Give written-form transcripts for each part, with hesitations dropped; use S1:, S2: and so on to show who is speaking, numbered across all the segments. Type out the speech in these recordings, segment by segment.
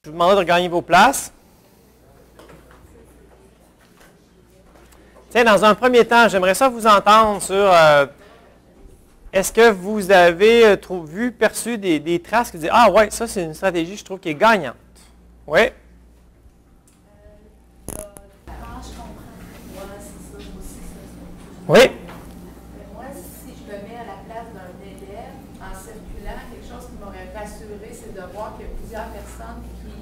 S1: Je vous demanderai de regagner vos places. Tiens, dans un premier temps, j'aimerais ça vous entendre sur est-ce que vous avez perçu des traces qui disent ah ouais, ça c'est une stratégie, je trouve, qui est gagnante. Oui. Oui.
S2: Moi, si je me mets à la place d'un élève en circulant, quelque chose qui m'aurait rassuré, c'est de voir qu'il y a plusieurs personnes qui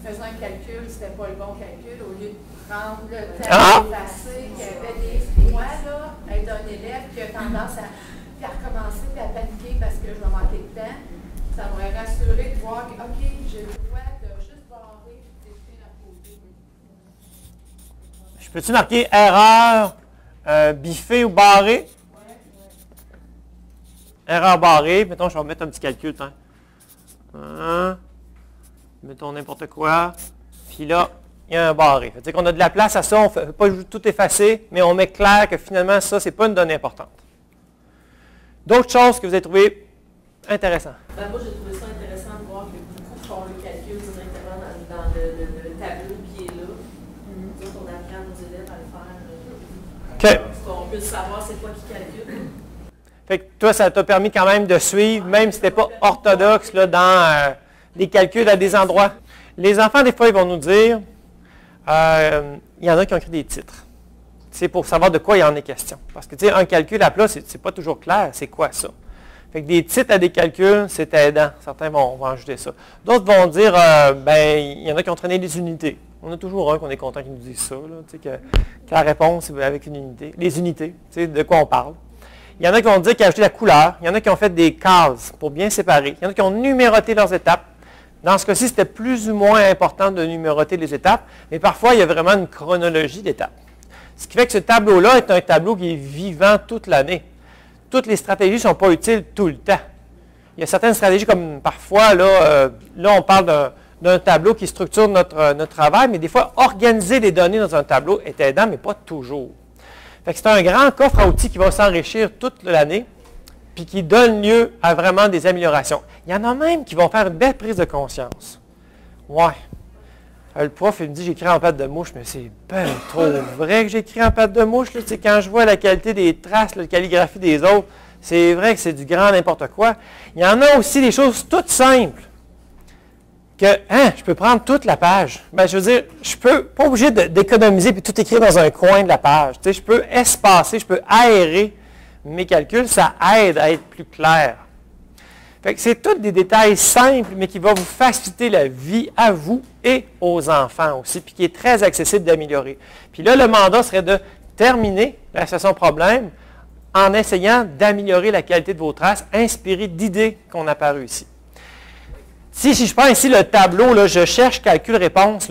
S2: faisaient un calcul, c'était pas le bon calcul, au lieu de prendre le temps d'effacer, qu'il y avait des. Moi, là, être un élève qui a tendance à recommencer et à paniquer parce que je vais manquer de temps, ça m'aurait rassuré de voir que, OK, j'ai le droit de juste barrer et d'écrire à côté.
S1: Je peux-tu marquer erreur? Biffé ou barré? Erreur barrée. Mettons, je vais mettre un petit calcul. Mettons n'importe quoi. Puis là, il y a un barré. C'est qu'on a de la place à ça. On ne fait pas tout effacer, mais on met clair que finalement, ça, ce n'est pas une donnée importante. D'autres choses que vous avez trouvées intéressantes?
S3: Ben, moi, j'ai trouvé ça intéressant de voir que beaucoup font le calcul directement dans le tableau qui est là. Nous autres, on apprend à nos élèves à le faire. Pour qu'on puisse savoir c'est quoi qui calcule.
S1: Fait que toi, ça t'a permis quand même de suivre, même si ce n'était pas orthodoxe là, dans des calculs à des endroits. Les enfants, des fois, ils vont nous dire, il y en a qui ont écrit des titres. C'est pour savoir de quoi il en est question. Parce que, tu sais, un calcul à plat, c'est pas toujours clair. C'est quoi ça? Fait que des titres à des calculs, c'est aidant. Certains vont ajouter ça. D'autres vont dire, il y en a qui ont traîné des unités. On a toujours un qu'on est content qui nous dise ça, là, que la réponse est avec une unité. Les unités, tu sais, de quoi on parle. Il y en a qui vont dire qu'ils ont ajouté la couleur. Il y en a qui ont fait des cases pour bien séparer. Il y en a qui ont numéroté leurs étapes. Dans ce cas-ci, c'était plus ou moins important de numéroter les étapes, mais parfois, il y a vraiment une chronologie d'étapes. Ce qui fait que ce tableau-là est un tableau qui est vivant toute l'année. Toutes les stratégies ne sont pas utiles tout le temps. Il y a certaines stratégies comme parfois, là on parle d'un tableau qui structure notre travail, mais des fois, organiser les données dans un tableau est aidant, mais pas toujours. Fait que c'est un grand coffre à outils qui va s'enrichir toute l'année, puis qui donne lieu à vraiment des améliorations. Il y en a même qui vont faire une belle prise de conscience. Ouais. Le prof, il me dit, j'écris en pâte de mouche, mais c'est bien trop vrai que j'écris en pâte de mouche. Là. Quand je vois la qualité des traces, la calligraphie des autres, c'est vrai que c'est du grand n'importe quoi. Il y en a aussi des choses toutes simples. Que, je peux prendre toute la page. Ben, je veux dire, je peux pas obligé d'économiser et tout écrire dans un coin de la page. Tu sais, je peux espacer, je peux aérer mes calculs. Ça aide à être plus clair. Fait que c'est tous des détails simples, mais qui vont vous faciliter la vie à vous et aux enfants aussi, puis qui est très accessible d'améliorer. Puis là, le mandat serait de terminer la session problème en essayant d'améliorer la qualité de vos traces, inspiré d'idées qu'on a parues ici. Si je prends ici le tableau, là, je cherche calcul-réponse,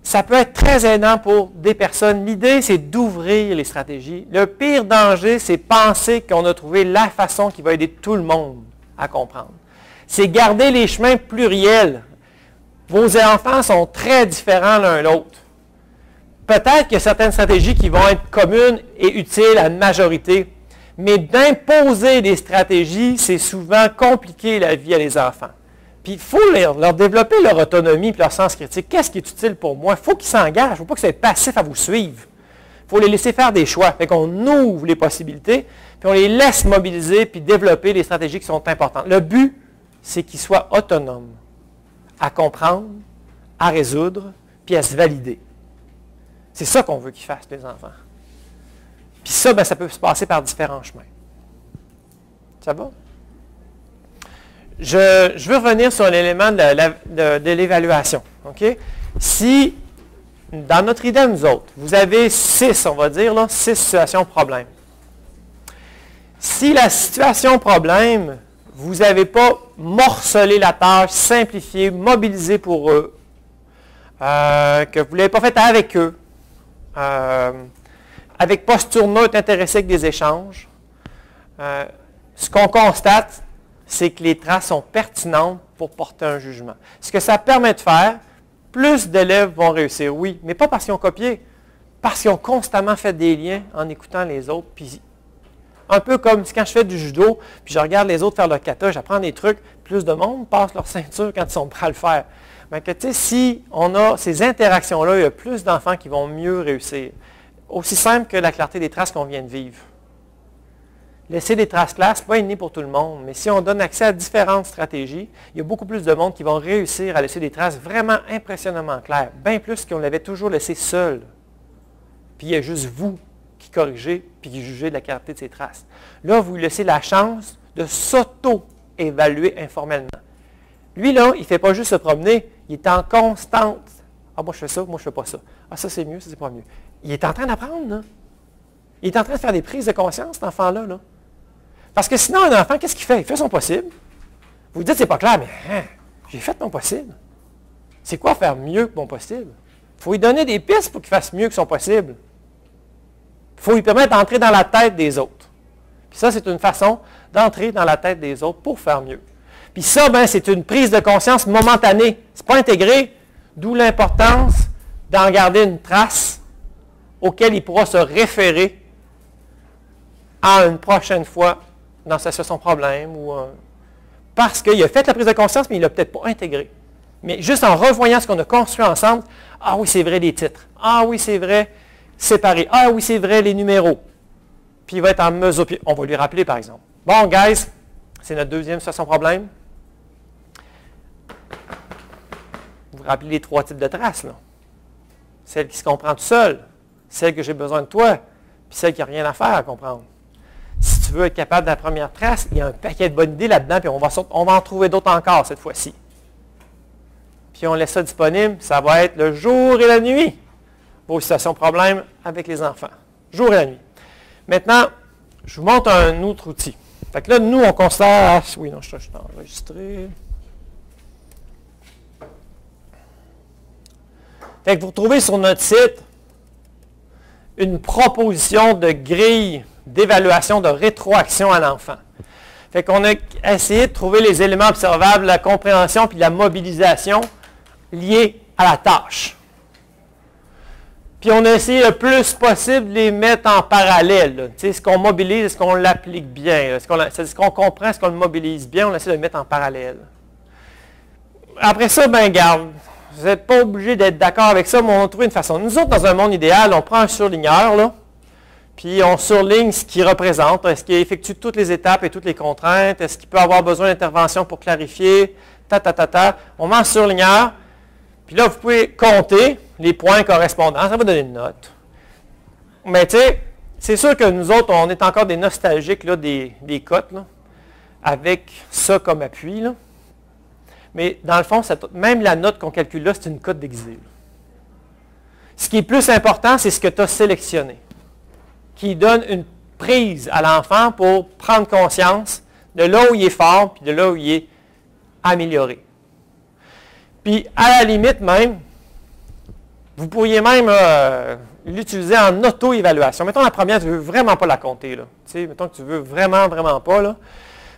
S1: ça peut être très aidant pour des personnes. L'idée, c'est d'ouvrir les stratégies. Le pire danger, c'est penser qu'on a trouvé la façon qui va aider tout le monde à comprendre. C'est garder les chemins pluriels. Vos enfants sont très différents l'un l'autre. Peut-être qu'il y a certaines stratégies qui vont être communes et utiles à une majorité, mais d'imposer des stratégies, c'est souvent compliquer la vie à les enfants. Puis il faut leur développer leur autonomie et leur sens critique. Qu'est-ce qui est utile pour moi? Il faut qu'ils s'engagent. Il ne faut pas que c'est passif à vous suivre. Il faut les laisser faire des choix. Fait qu'on ouvre les possibilités, puis on les laisse mobiliser puis développer les stratégies qui sont importantes. Le but, c'est qu'ils soient autonomes, à comprendre, à résoudre, puis à se valider. C'est ça qu'on veut qu'ils fassent, les enfants. Puis ça, ça peut se passer par différents chemins. Ça va? Je veux revenir sur l'élément de l'évaluation. Okay? Si, dans notre idée, nous autres, vous avez 6, on va dire, 6 situations problèmes. Si la situation problème, vous n'avez pas morcelé la tâche, simplifié, mobilisé pour eux, que vous ne l'avez pas fait avec eux, avec posture neutre, intéressé avec des échanges, ce qu'on constate, c'est que les traces sont pertinentes pour porter un jugement. Ce que ça permet de faire, plus d'élèves vont réussir, oui, mais pas parce qu'ils ont copié, parce qu'ils ont constamment fait des liens en écoutant les autres, puis Un peu comme quand je fais du judo, puis je regarde les autres faire le kata, j'apprends des trucs, plus de monde passe leur ceinture quand ils sont prêts à le faire. Mais que, tu sais, si on a ces interactions-là, il y a plus d'enfants qui vont mieux réussir. Aussi simple que la clarté des traces qu'on vient de vivre. Laisser des traces claires, ce n'est pas inné pour tout le monde, mais si on donne accès à différentes stratégies, il y a beaucoup plus de monde qui vont réussir à laisser des traces vraiment impressionnamment claires, bien plus qu'on l'avait toujours laissé seul. Puis il y a juste vous qui corrigez puis qui jugez de la clarté de ces traces. Là, vous lui laissez la chance de s'auto-évaluer informellement. Lui, là, il ne fait pas juste se promener, il est en constante. Ah, moi, je fais ça, moi, je ne fais pas ça. Ah, ça, c'est mieux, ça, c'est pas mieux. Il est en train d'apprendre, là. Il est en train de faire des prises de conscience, cet enfant-là, là. Parce que sinon, un enfant, qu'est-ce qu'il fait? Il fait son possible. Vous dites, c'est pas clair, mais hein, j'ai fait mon possible. C'est quoi faire mieux que mon possible? Il faut lui donner des pistes pour qu'il fasse mieux que son possible. Il faut lui permettre d'entrer dans la tête des autres. Puis ça, c'est une façon d'entrer dans la tête des autres pour faire mieux. Puis ça, ben, c'est une prise de conscience momentanée. Ce n'est pas intégré, d'où l'importance d'en garder une trace auquel il pourra se référer à une prochaine fois dans sa situation problème. Parce qu'il a fait la prise de conscience, mais il ne l'a peut-être pas intégré. Mais juste en revoyant ce qu'on a construit ensemble, ah oui, c'est vrai les titres. Ah oui, c'est vrai séparer. Ah oui, c'est vrai les numéros. Puis il va être en mesure, puis on va lui rappeler par exemple. Bon, guys, c'est notre deuxième situation problème. Vous vous rappelez les 3 types de traces, là. Celle qui se comprend tout seul, celle que j'ai besoin de toi, puis celle qui n'a rien à faire à comprendre. Si tu veux être capable de la première trace, il y a un paquet de bonnes idées là-dedans, puis on va en trouver d'autres encore cette fois-ci. Puis on laisse ça disponible, ça va être le jour et la nuit. Vos situations problèmes avec les enfants. Jour et la nuit. Maintenant, je vous montre un autre outil. Fait que là, nous, on considère... Oui, non, je suis enregistré. Fait que vous retrouvez sur notre site une proposition de grille d'évaluation de rétroaction à l'enfant. Fait qu'on a essayé de trouver les éléments observables, la compréhension puis la mobilisation liés à la tâche. Puis on a essayé le plus possible de les mettre en parallèle. Tu sais, ce qu'on mobilise, est-ce qu'on l'applique bien? Est-ce qu'on comprend, est-ce qu'on le mobilise bien? On essaie de le mettre en parallèle. Après ça, ben garde, vous n'êtes pas obligé d'être d'accord avec ça, mais on a trouvé une façon. Nous autres, dans un monde idéal, on prend un surligneur, là, puis on surligne ce qu'il représente. Est-ce qu'il effectue toutes les étapes et toutes les contraintes? Est-ce qu'il peut avoir besoin d'intervention pour clarifier? On met un surligneur. Puis là, vous pouvez compter les points correspondants. Ça va donner une note. Mais tu sais, c'est sûr que nous autres, on est encore des nostalgiques là, des cotes, là, avec ça comme appui. Là. Mais dans le fond, même la note qu'on calcule là, c'est une cote déguisée. Ce qui est plus important, c'est ce que tu as sélectionné, qui donne une prise à l'enfant pour prendre conscience de là où il est fort, puis de là où il est amélioré. Puis, à la limite même, vous pourriez même l'utiliser en auto-évaluation. Mettons la première, tu ne veux vraiment pas la compter. Là. Tu sais, mettons que tu ne veux vraiment pas. Là.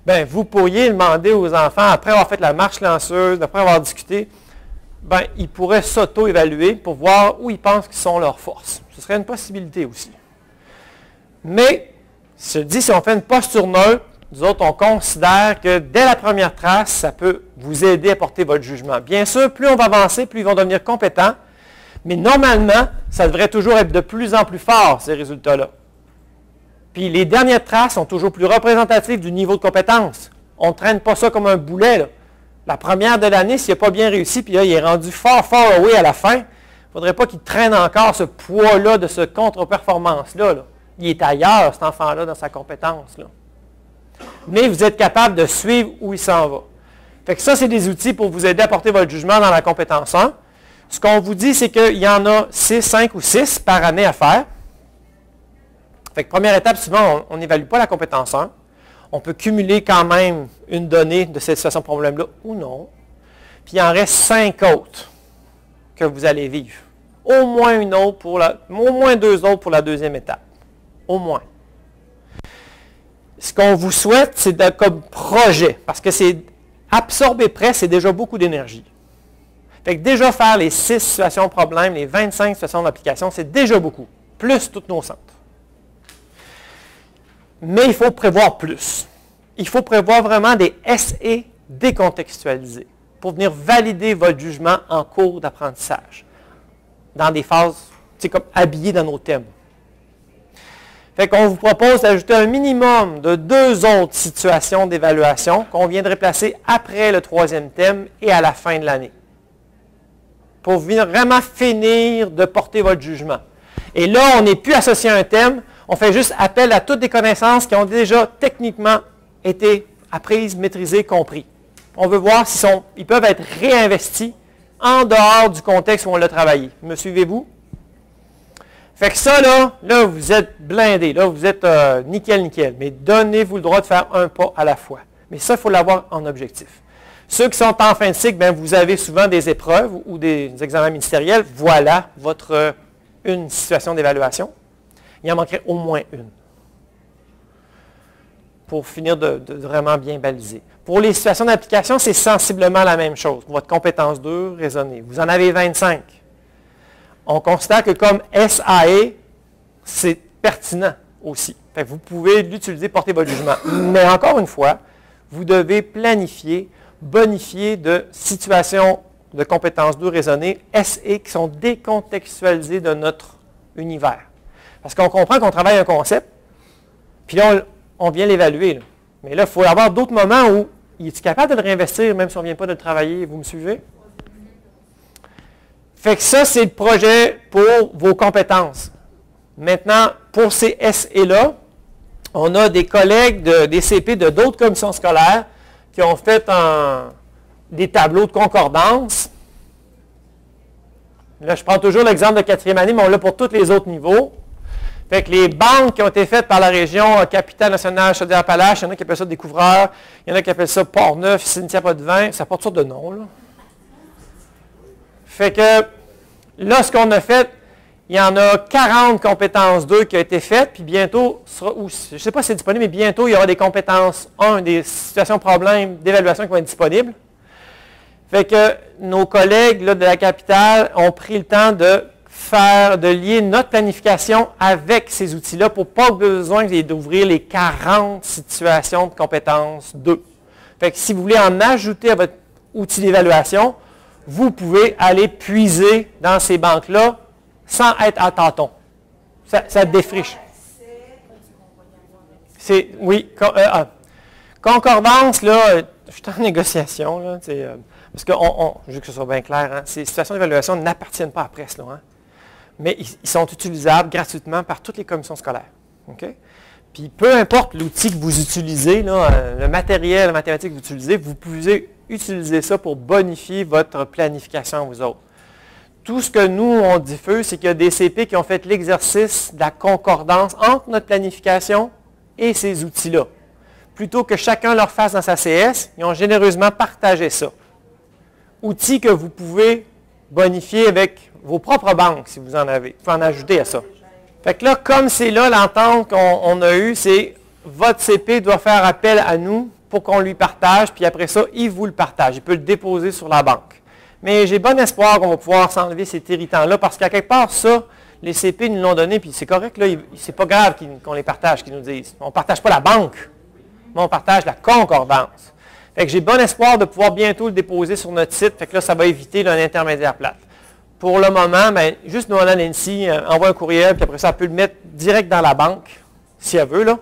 S1: Bien, vous pourriez demander aux enfants, après avoir fait la marche lanceuse, après avoir discuté, bien, ils pourraient s'auto-évaluer pour voir où ils pensent qu'ils sont leurs forces. Ce serait une possibilité aussi. Mais, je dis, si on fait une posture neutre, nous autres, on considère que dès la première trace, ça peut vous aider à porter votre jugement. Bien sûr, plus on va avancer, plus ils vont devenir compétents. Mais normalement, ça devrait toujours être de plus en plus fort, ces résultats-là. Puis les dernières traces sont toujours plus représentatives du niveau de compétence. On ne traîne pas ça comme un boulet. Là. La première de l'année, s'il n'a pas bien réussi, puis là, il est rendu far away à la fin, il ne faudrait pas qu'il traîne encore ce poids-là de ce contre-performance-là. Là. Il est ailleurs, cet enfant-là, dans sa compétence. Là. Mais vous êtes capable de suivre où il s'en va. Fait que ça, c'est des outils pour vous aider à porter votre jugement dans la compétence 1. Ce qu'on vous dit, c'est qu'il y en a 6, 5 ou 6 par année à faire. Fait que première étape, souvent, on n'évalue pas la compétence 1. On peut cumuler quand même une donnée de cette situation de problème-là ou non. Puis il en reste 5 autres que vous allez vivre. Au moins une autre au moins 2 autres pour la deuxième étape. Au moins. Ce qu'on vous souhaite, c'est comme projet, parce que c'est absorber près, c'est déjà beaucoup d'énergie. Fait que déjà faire les 6 situations problèmes, les 25 situations d'application, c'est déjà beaucoup, plus tous nos centres. Mais il faut prévoir plus. Il faut prévoir vraiment des SE décontextualisés pour venir valider votre jugement en cours d'apprentissage, dans des phases, c'est comme habillées dans nos thèmes. Fait qu'on vous propose d'ajouter un minimum de 2 autres situations d'évaluation qu'on viendrait placer après le 3e thème et à la fin de l'année, pour venir vraiment finir de porter votre jugement. Et là, on n'est plus associé à un thème, on fait juste appel à toutes les connaissances qui ont déjà techniquement été apprises, maîtrisées, comprises. On veut voir s'ils peuvent être réinvestis en dehors du contexte où on l'a travaillé. Me suivez-vous? Fait que ça, là, vous êtes blindés, là, vous êtes nickel. Mais donnez-vous le droit de faire un pas à la fois. Mais ça, il faut l'avoir en objectif. Ceux qui sont en fin de cycle, bien, vous avez souvent des épreuves ou des examens ministériels. Voilà une situation d'évaluation. Il en manquerait au moins une pour finir de vraiment bien baliser. Pour les situations d'application, c'est sensiblement la même chose. Votre compétence 2, raisonner. Vous en avez 25. On considère que comme SAE, c'est pertinent aussi. Fait que vous pouvez l'utiliser, porter votre jugement. Mais encore une fois, vous devez planifier, bonifier de situations de compétences 2 raisonnées, SE, qui sont décontextualisées de notre univers. Parce qu'on comprend qu'on travaille un concept, puis là, on vient l'évaluer. Mais là, il faut avoir d'autres moments où il est capable de le réinvestir, même si on ne vient pas de le travailler. Vous me suivez? Fait que ça, c'est le projet pour vos compétences. Maintenant, pour ces SE-là, on a des collègues, des CP de d'autres commissions scolaires qui ont fait des tableaux de concordance. Là, je prends toujours l'exemple de 4e année, mais on l'a pour tous les autres niveaux. Fait que les banques qui ont été faites par la région Capitale-Nationale, Chaudière-Appalaches, il y en a qui appellent ça Découvreurs, il y en a qui appellent ça Port-Neuf, Cynthia-Potvin, ça porte toutes sortes de noms, là. Fait que là, ce qu'on a fait, il y en a 40 compétences 2 qui ont été faites, puis bientôt, je ne sais pas si c'est disponible, mais bientôt, il y aura des compétences 1, des situations problèmes d'évaluation qui vont être disponibles. Fait que nos collègues là, de la capitale ont pris le temps de lier notre planification avec ces outils-là pour pas besoin d'ouvrir les 40 situations de compétences 2. Fait que si vous voulez en ajouter à votre outil d'évaluation, vous pouvez aller puiser dans ces banques-là sans être à tâtons. Ça défriche. Oui. Concordance, là, je suis en négociation, là, parce que, je veux que ce soit bien clair, hein, ces situations d'évaluation n'appartiennent pas à la presse, là, hein, mais ils sont utilisables gratuitement par toutes les commissions scolaires. Okay? Puis peu importe l'outil que vous utilisez, là, le matériel, la mathématique que vous utilisez, vous pouvez utiliser ça pour bonifier votre planification vous autres. Tout ce que nous, on diffuse, c'est qu'il y a des CP qui ont fait l'exercice de la concordance entre notre planification et ces outils-là. Plutôt que chacun leur fasse dans sa CS, ils ont généreusement partagé ça. Outils que vous pouvez bonifier avec vos propres banques, si vous en avez. Vous pouvez en ajouter à ça. Fait que là, comme c'est là l'entente qu'on a eue, c'est votre CP doit faire appel à nous pour qu'on lui partage, puis après ça, il vous le partage. Il peut le déposer sur la banque. Mais j'ai bon espoir qu'on va pouvoir s'enlever ces irritants-là, parce qu'à quelque part, ça, les CP nous l'ont donné, puis c'est correct, là, c'est pas grave qu'on les partage, qu'ils nous disent. On ne partage pas la banque, mais on partage la concordance. Fait que j'ai bon espoir de pouvoir bientôt le déposer sur notre site, fait que là, ça va éviter là, un intermédiaire plate. Pour le moment, bien, juste nous, Nancy envoie un courriel, puis après ça, elle peut le mettre direct dans la banque, si elle veut, là.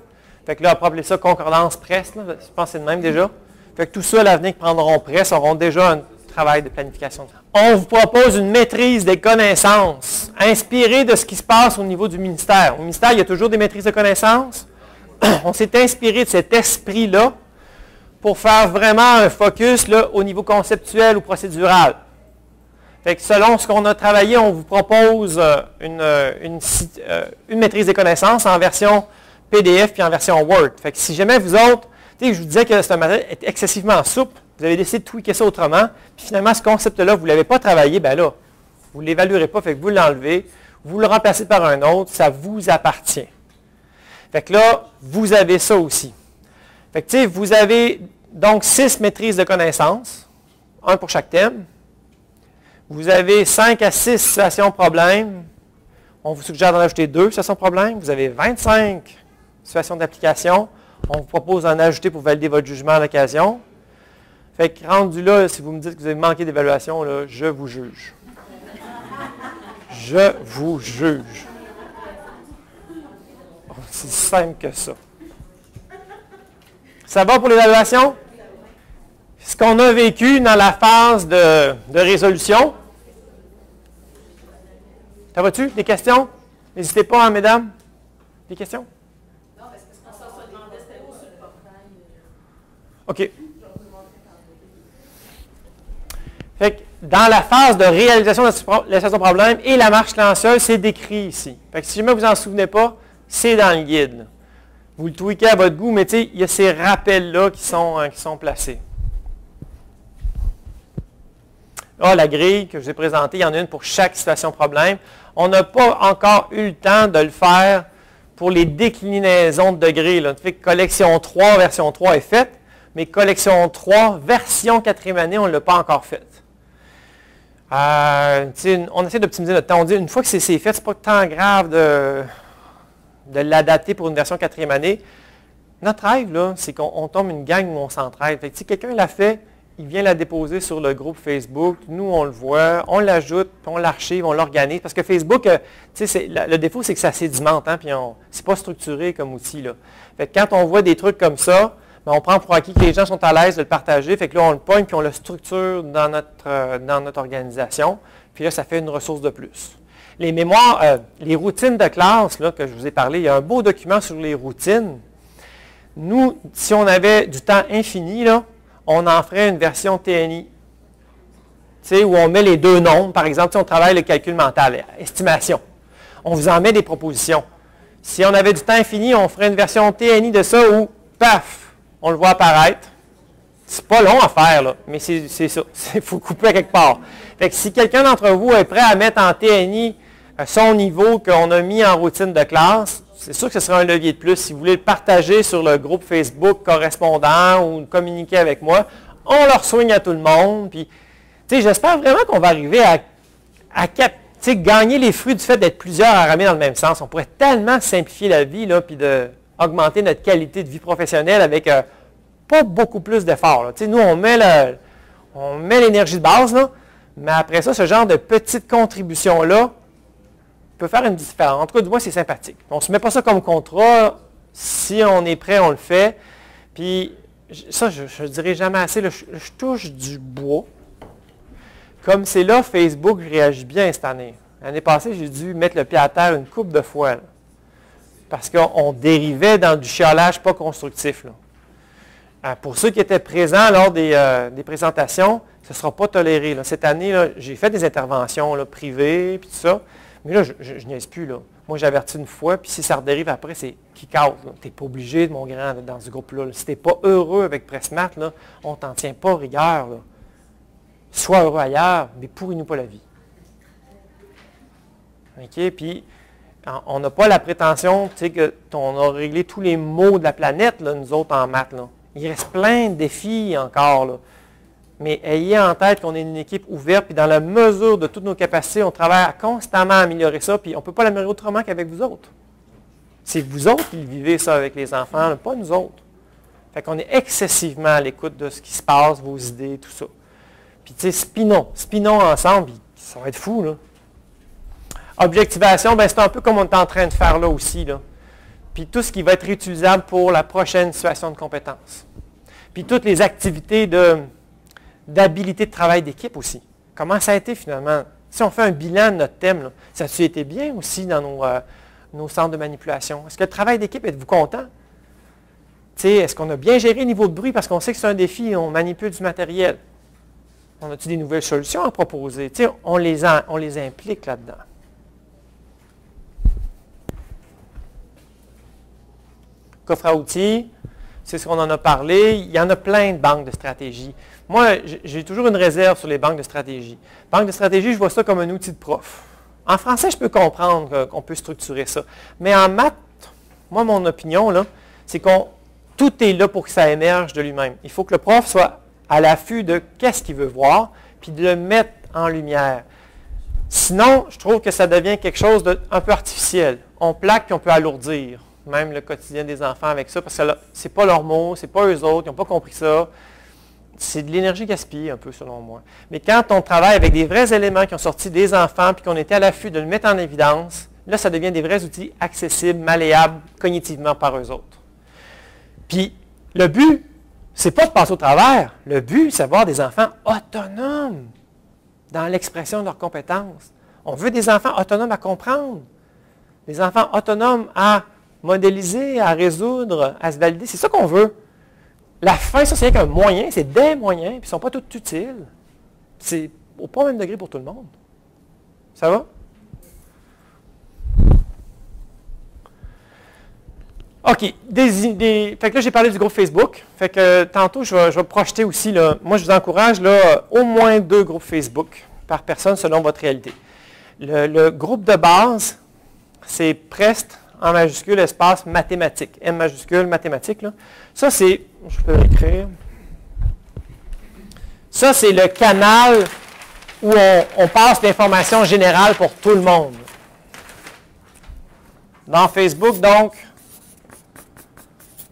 S1: Fait que là, on peut appeler ça concordance presse, là. Je pense que c'est le même déjà. Fait que tout ça, à l'avenir qui prendront presse, auront déjà un travail de planification. On vous propose une maîtrise des connaissances, inspirée de ce qui se passe au niveau du ministère. Au ministère, il y a toujours des maîtrises de connaissances. On s'est inspiré de cet esprit-là pour faire vraiment un focus là, au niveau conceptuel ou procédural. Fait que selon ce qu'on a travaillé, on vous propose une maîtrise des connaissances en version PDF puis en version Word. Fait que si jamais vous autres, je vous disais que ce matériel est excessivement souple, vous avez décidé de tweaker ça autrement, puis finalement ce concept-là, vous ne l'avez pas travaillé, bien là, vous ne l'évaluerez pas, fait que vous l'enlevez, vous le remplacez par un autre, ça vous appartient. Fait que là, vous avez ça aussi. Fait que vous avez donc 6 maîtrises de connaissances, un pour chaque thème. Vous avez 5 à 6 situations problèmes. On vous suggère d'en ajouter 2 situations problèmes. Vous avez 25 situation d'application. On vous propose d'en ajouter pour valider votre jugement à l'occasion. Fait que rendu là, si vous me dites que vous avez manqué d'évaluation, là, je vous juge. Je vous juge. C'est simple que ça. Ça va pour l'évaluation? Ce qu'on a vécu dans la phase de résolution. Ça va-tu? Des questions? N'hésitez pas, hein, mesdames. Des questions?
S3: Non, parce que quand ça se demandait, c'était où sur le portail?
S1: OK. Fait que dans la phase de réalisation de la situation problème et la marche silencieuse, c'est décrit ici. Fait que si jamais vous en souvenez pas, c'est dans le guide. Vous le tweakez à votre goût, mais il y a ces rappels-là qui sont placés. Là, la grille que je vous ai présentée, il y en a une pour chaque situation problème. On n'a pas encore eu le temps de le faire pour les déclinaisons de degrés. Là. Fait que collection 3, version 3 est faite, mais collection 3, version 4e année, on ne l'a pas encore faite. On essaie d'optimiser notre temps. On dit une fois que c'est fait, ce n'est pas tant grave de l'adapter pour une version 4e année. Notre rêve, là, c'est qu'on tombe une gang où on s'entraide. Si quelqu'un l'a fait, il vient la déposer sur le groupe Facebook. Nous, on le voit, on l'ajoute, on l'archive, on l'organise. Parce que Facebook, le défaut, c'est que ça sédimente, hein, puis c'est pas structuré comme outil. Là. Fait que quand on voit des trucs comme ça, ben, on prend pour acquis que les gens sont à l'aise de le partager. Fait que là, on le pogne, puis on le structure dans notre organisation. Puis là, ça fait une ressource de plus. Les mémoires, les routines de classe là, que je vous ai parlé, il y a un beau document sur les routines. Nous, si on avait du temps infini, là, on en ferait une version TNI, où on met les deux nombres. Par exemple, si on travaille le calcul mental, estimation. On vous en met des propositions. Si on avait du temps infini, on ferait une version TNI de ça où, paf, on le voit apparaître. C'est pas long à faire, là, mais c'est ça. Il faut couper à quelque part. Fait que si quelqu'un d'entre vous est prêt à mettre en TNI son niveau qu'on a mis en routine de classe, c'est sûr que ce sera un levier de plus. Si vous voulez le partager sur le groupe Facebook correspondant ou communiquer avec moi, on leur soigne à tout le monde. Puis, j'espère vraiment qu'on va arriver à gagner les fruits du fait d'être plusieurs à ramer dans le même sens. On pourrait tellement simplifier la vie, là, puis augmenter notre qualité de vie professionnelle avec pas beaucoup plus d'efforts. Nous, on met l'énergie de base, là, mais après ça, ce genre de petite contribution-là peut faire une différence. En tout cas, du moins, c'est sympathique. On ne se met pas ça comme contrat. Si on est prêt, on le fait. Puis, ça, je ne dirai jamais assez. Là, je touche du bois. Comme c'est là, Facebook réagit bien cette année. L'année passée, j'ai dû mettre le pied à terre une couple de fois. Là, parce qu'on dérivait dans du chiolage pas constructif. Là. Pour ceux qui étaient présents lors des présentations, ce ne sera pas toléré. Là. Cette année, j'ai fait des interventions là, privées, puis tout ça. Mais là, je niaise plus. Là. Moi, j'avertis une fois, puis si ça redérive après, c'est qui casse. Tu n'es pas obligé, mon grand, dans ce groupe-là. Là. Si tu n'es pas heureux avec Pressmart, là, on ne t'en tient pas rigueur. Là. Sois heureux ailleurs, mais pourris-nous pas la vie. OK? Puis, on n'a pas la prétention qu'on a réglé tous les maux de la planète, là, nous autres, en maths. Là. Il reste plein de défis encore. Là. Mais ayez en tête qu'on est une équipe ouverte, puis dans la mesure de toutes nos capacités, on travaille à constamment améliorer ça, puis on ne peut pas l'améliorer autrement qu'avec vous autres. C'est vous autres qui vivez ça avec les enfants, pas nous autres. Fait qu'on est excessivement à l'écoute de ce qui se passe, vos idées, tout ça. Puis tu sais, spinons ensemble, puis ça va être fou, là. Objectivation, ben c'est un peu comme on est en train de faire là aussi, là. Puis tout ce qui va être réutilisable pour la prochaine situation de compétence. Puis toutes les activités d'habilité de travail d'équipe aussi. Comment ça a été finalement? Si on fait un bilan de notre thème, là, ça a-tu été bien aussi dans nos centres de manipulation? Est-ce que le travail d'équipe, êtes-vous content? Est-ce qu'on a bien géré le niveau de bruit parce qu'on sait que c'est un défi, on manipule du matériel? On a-tu des nouvelles solutions à proposer? On les implique là-dedans. Coffre à outils, c'est ce qu'on en a parlé. Il y en a plein de banques de stratégie. Moi, j'ai toujours une réserve sur les banques de stratégie. Banque de stratégie, je vois ça comme un outil de prof. En français, je peux comprendre qu'on peut structurer ça. Mais en maths, moi, mon opinion, là, c'est tout est là pour que ça émerge de lui-même. Il faut que le prof soit à l'affût de qu'est-ce qu'il veut voir, puis de le mettre en lumière. Sinon, je trouve que ça devient quelque chose d'un peu artificiel. On plaque, puis on peut alourdir. même le quotidien des enfants avec ça, parce que ce n'est pas leurs mots, ce n'est pas eux autres, ils n'ont pas compris ça. C'est de l'énergie gaspillée un peu selon moi. Mais quand on travaille avec des vrais éléments qui ont sorti des enfants, puis qu'on était à l'affût de le mettre en évidence, là, ça devient des vrais outils accessibles, malléables, cognitivement par eux autres. Puis, le but, c'est pas de passer au travers. Le but, c'est d'avoir des enfants autonomes dans l'expression de leurs compétences. On veut des enfants autonomes à comprendre, des enfants autonomes à modéliser, à résoudre, à se valider. C'est ça qu'on veut. La fin, ça, c'est rien qu'un moyen, c'est des moyens, puis ils ne sont pas tous utiles. C'est pas au même degré pour tout le monde. Ça va? OK. Fait que là, j'ai parlé du groupe Facebook. Fait que tantôt, je vais projeter aussi, là, moi, je vous encourage, là, au moins 2 groupes Facebook par personne selon votre réalité. Le groupe de base, c'est PREST en majuscule, espace mathématiques. M majuscule, mathématiques. Là. Ça, c'est, je peux l'écrire. Ça, c'est le canal où on passe l'information générale pour tout le monde. Dans Facebook, donc,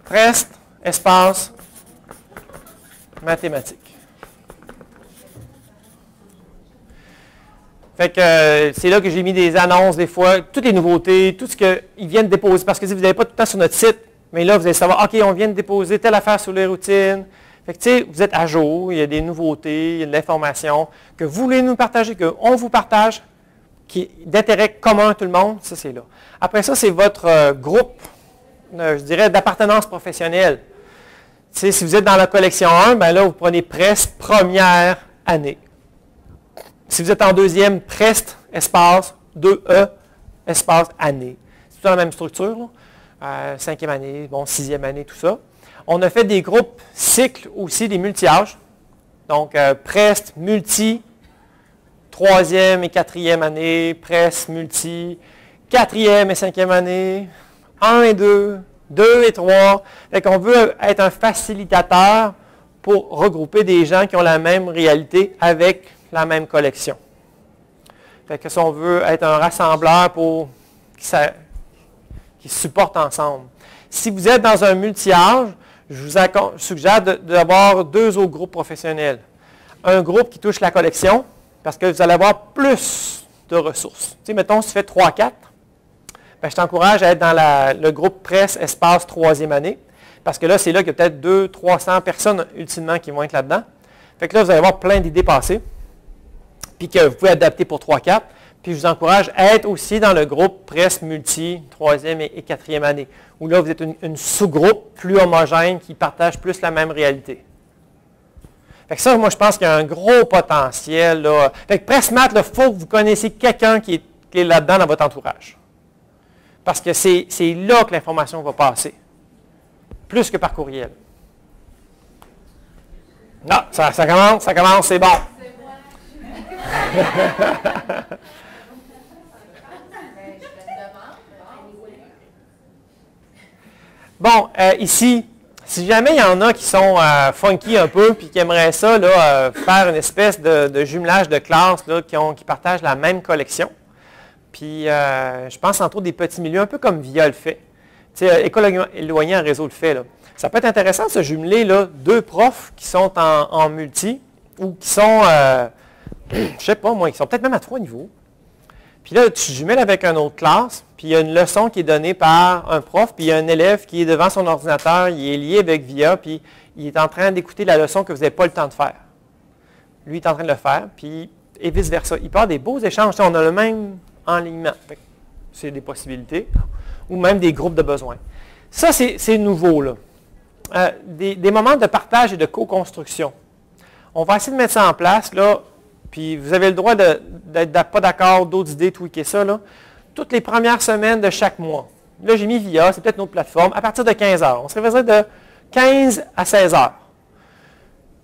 S1: PREST, espace, mathématiques. Fait que c'est là que j'ai mis des annonces des fois, toutes les nouveautés, tout ce qu'ils viennent déposer. Parce que si vous n'avez pas tout le temps sur notre site, mais là, vous allez savoir, OK, on vient de déposer telle affaire sur les routines. Fait que, tu sais, vous êtes à jour, il y a des nouveautés, il y a de l'information que vous voulez nous partager, qu'on vous partage, qui est d'intérêt commun à tout le monde, ça, c'est là. Après ça, c'est votre groupe, je dirais, d'appartenance professionnelle. Tu sais, si vous êtes dans la collection 1, bien là, vous prenez PREST première année. Si vous êtes en deuxième, PREST, espace, 2E, espace, année. C'est tout dans la même structure, là. 5e année, bon, 6e année, tout ça. On a fait des groupes cycles aussi, des multi-âges. Donc, PREST, multi, 3e et 4e année, PREST, multi, 4e et 5e année, 1 et 2, 2 et 3. Fait qu'on veut être un facilitateur pour regrouper des gens qui ont la même réalité avec la même collection. Fait que si on veut être un rassembleur pour qui supportent ensemble. Si vous êtes dans un multi-âge, je vous suggère d'avoir 2 autres groupes professionnels. Un groupe qui touche la collection, parce que vous allez avoir plus de ressources. Tu sais, mettons, si tu fais 3-4, ben, je t'encourage à être dans le groupe PREST espace 3e année, parce que là, c'est là qu'il y a peut-être 200-300 personnes ultimement qui vont être là-dedans. Fait que là, vous allez avoir plein d'idées passées, puis que vous pouvez adapter pour 3-4. Puis je vous encourage à être aussi dans le groupe PREST multi, 3e et 4e année, où là, vous êtes une sous-groupe plus homogène qui partage plus la même réalité. Fait que ça, moi, je pense qu'il y a un gros potentiel. Là. Fait que PREST Math, il faut que vous connaissiez quelqu'un qui est là-dedans dans votre entourage. Parce que c'est là que l'information va passer. Plus que par courriel. Non, ça commence, c'est bon. Bon, ici, si jamais il y en a qui sont funky un peu puis qui aimeraient ça, là, faire une espèce de jumelage de classes là, qui partagent la même collection, puis je pense entre autres des petits milieux, un peu comme VIA le fait. Tu sais, École éloignée en réseau le fait. Là. Ça peut être intéressant de se jumeler là, 2 profs qui sont en multi ou qui sont, je ne sais pas moi, qui sont peut-être même à 3 niveaux. Puis là, tu jumelles avec une autre classe, puis il y a une leçon qui est donnée par un prof, puis il y a un élève qui est devant son ordinateur, il est lié avec VIA, puis il est en train d'écouter la leçon que vous n'avez pas le temps de faire. Lui est en train de le faire, puis et vice-versa. Il peut y avoir des beaux échanges. On a le même enlignement. C'est des possibilités. Ou même des groupes de besoins. Ça, c'est nouveau, là. Des moments de partage et de co-construction. On va essayer de mettre ça en place, là. Puis vous avez le droit d'être pas d'accord, d'autres idées, tweaker ça, là. Toutes les premières semaines de chaque mois. Là, j'ai mis VIA, c'est peut-être notre plateforme, à partir de 15 heures. On se référerait de 15 à 16 heures.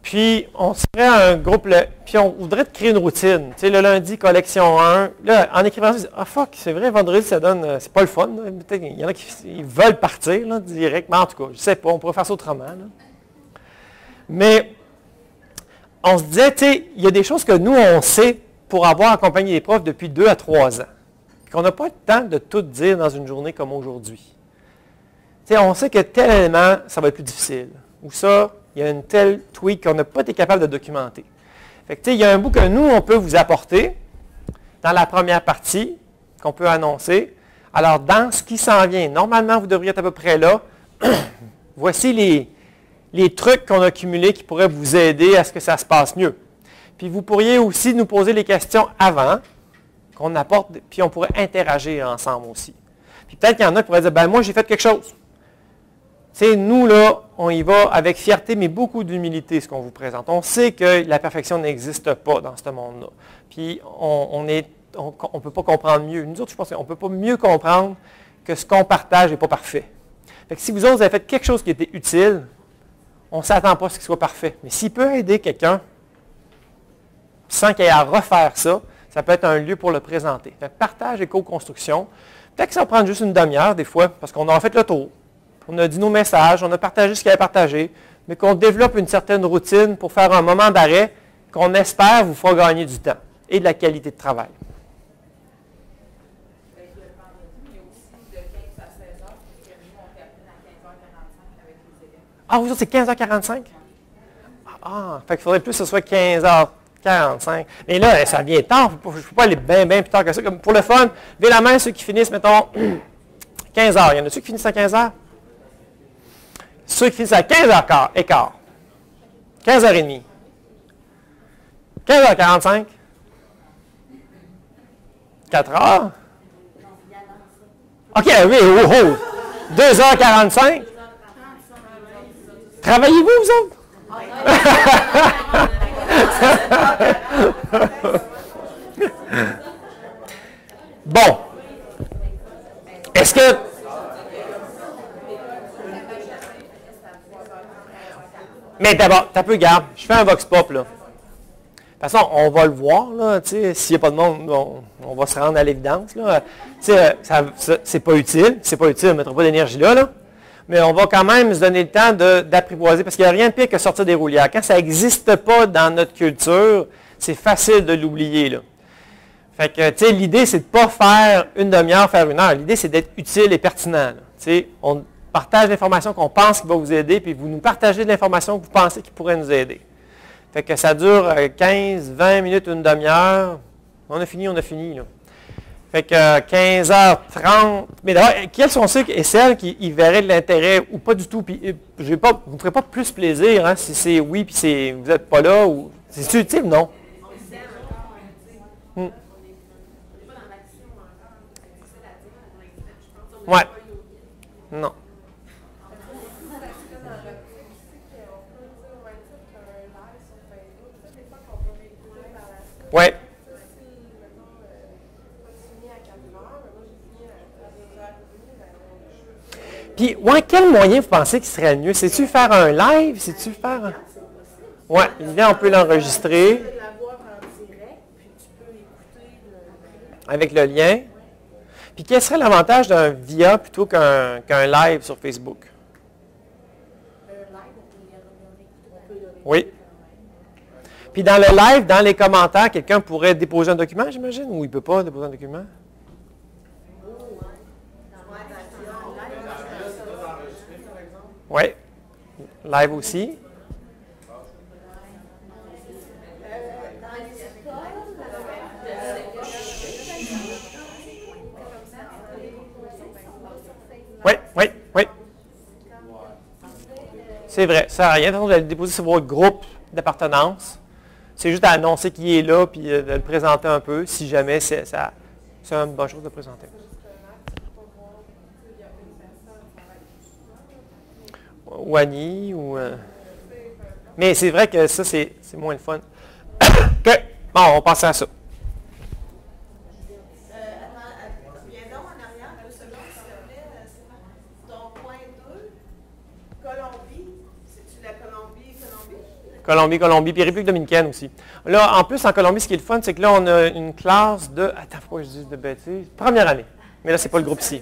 S1: Puis, on se ferait un groupe, puis on voudrait créer une routine. Tu sais, le lundi, collection 1. Là, en écrivant ça, ils disent, ah fuck, c'est vrai, vendredi, ça donne, c'est pas le fun. Peut-être il y en a qui veulent partir, là, direct. Mais en tout cas, je sais pas, on pourrait faire ça autrement. Là. Mais, on se disait, tu sais, il y a des choses que nous, on sait pour avoir accompagné les profs depuis 2 à 3 ans. Qu'on n'a pas le temps de tout dire dans une journée comme aujourd'hui. sais, on sait que tel élément, ça va être plus difficile. Ou ça, il y a une telle tweak qu'on n'a pas été capable de documenter. Fait que, il y a un bout que nous, on peut vous apporter dans la première partie, qu'on peut annoncer. Alors, dans ce qui s'en vient, normalement, vous devriez être à peu près là. Voici les trucs qu'on a cumulés qui pourraient vous aider à ce que ça se passe mieux. Puis vous pourriez aussi nous poser les questions avant, qu'on apporte, puis on pourrait interagir ensemble aussi. Puis peut-être qu'il y en a qui pourraient dire, ben moi j'ai fait quelque chose. Tu sais, nous là, on y va avec fierté, mais beaucoup d'humilité ce qu'on vous présente. On sait que la perfection n'existe pas dans ce monde-là. Puis on ne peut pas comprendre mieux. Nous autres, je pense qu'on ne peut pas mieux comprendre que ce qu'on partage n'est pas parfait. Fait que si vous autres, vous avez fait quelque chose qui était utile, on ne s'attend pas à ce qu'il soit parfait. Mais s'il peut aider quelqu'un, sans qu'il ait à refaire ça, ça peut être un lieu pour le présenter. Fait que partage et co-construction. Peut-être que ça va prendre juste une demi-heure des fois, parce qu'on a fait le tour. On a dit nos messages, on a partagé ce qu'il y avait partagé, mais qu'on développe une certaine routine pour faire un moment d'arrêt qu'on espère vous fera gagner du temps et de la qualité de travail. Ah, vous autres, c'est 15h45? Ah, fait qu'il faudrait plus que ce soit 15h45. Mais là, ça vient tard. Je ne peux pas aller bien plus tard que ça. Comme pour le fun, levez la main ceux qui finissent, mettons, 15h. Il y en a ceux qui finissent à 15h? Ceux qui finissent à 15h15. 15h30. 15h45. 4h. OK, oui, 2h45. Travaillez-vous, vous autres? Bon. Est-ce que... Mais d'abord, t'as peu garde. Je fais un vox pop, là. De toute façon, on va le voir, là. S'il n'y a pas de monde, on va se rendre à l'évidence, là. C'est pas utile. C'est pas utile, on ne mettra pas d'énergie là, là. Mais on va quand même se donner le temps d'apprivoiser, parce qu'il n'y a rien de pire que sortir des roulières. Quand ça n'existe pas dans notre culture, c'est facile de l'oublier, là. Fait que, tu sais, l'idée, c'est de ne pas faire une demi-heure, faire une heure. L'idée, c'est d'être utile et pertinent. Tu sais, on partage l'information qu'on pense qui va vous aider, puis vous nous partagez de l'information que vous pensez qui pourrait nous aider. Fait que ça dure 15, 20 minutes, une demi-heure. On a fini, là. Fait que 15h30. Mais d'abord, quels sont ceux et celles qui y verraient de l'intérêt ou pas du tout? Puis, vous ne ferez pas plus plaisir hein, si c'est oui, puis vous n'êtes pas là. Ou c'est utile, non? Ouais. Non. Ouais. Puis, quel moyen vous pensez qu'il serait le mieux? C'est-tu faire un live? C'est-tu faire un... Oui, bien, on peut l'enregistrer. Avec le lien. Puis, quel serait l'avantage d'un VIA plutôt qu'un live sur Facebook? Oui. Puis, dans le live, dans les commentaires, quelqu'un pourrait déposer un document, j'imagine, ou il ne peut pas déposer un document? Oui. Live aussi. Oui. C'est vrai. Ça n'a rien. Vous allez le déposer sur votre groupe d'appartenance. C'est juste à annoncer qui est là, puis de le présenter un peu, si jamais c'est une bonne chose de présenter. Ou Annie, ou... Mais c'est vrai que ça, c'est moins le fun. OK. Bon, on passe à ça.
S3: Viens donc en arrière, 2 secondes, s'il te plaît. Ton point 2, Colombie. C'est-tu la Colombie?
S1: Colombie, puis République dominicaine aussi. Là, en plus, en Colombie, ce qui est le fun, c'est que là, on a une classe de... Attends, faut pas que je dise de bêtises. Première année. Mais là, c'est pas le groupe ici.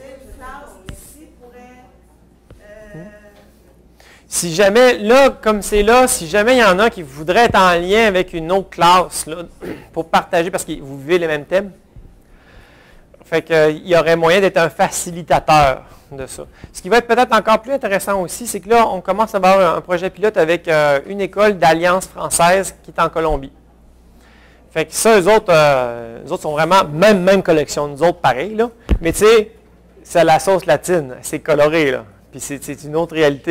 S1: Si jamais, là, comme c'est là, si jamais il y en a qui voudraient être en lien avec une autre classe, là, pour partager, parce que vous vivez les mêmes thèmes, Fait qu'il y aurait moyen d'être un facilitateur de ça. Ce qui va être peut-être encore plus intéressant aussi, c'est que là, on commence à avoir un projet pilote avec une école d'Alliance française qui est en Colombie. Fait que ça, eux autres sont vraiment même collection. Nous autres, pareil, là. Mais tu sais, c'est à la sauce latine. C'est coloré, là. Puis c'est une autre réalité.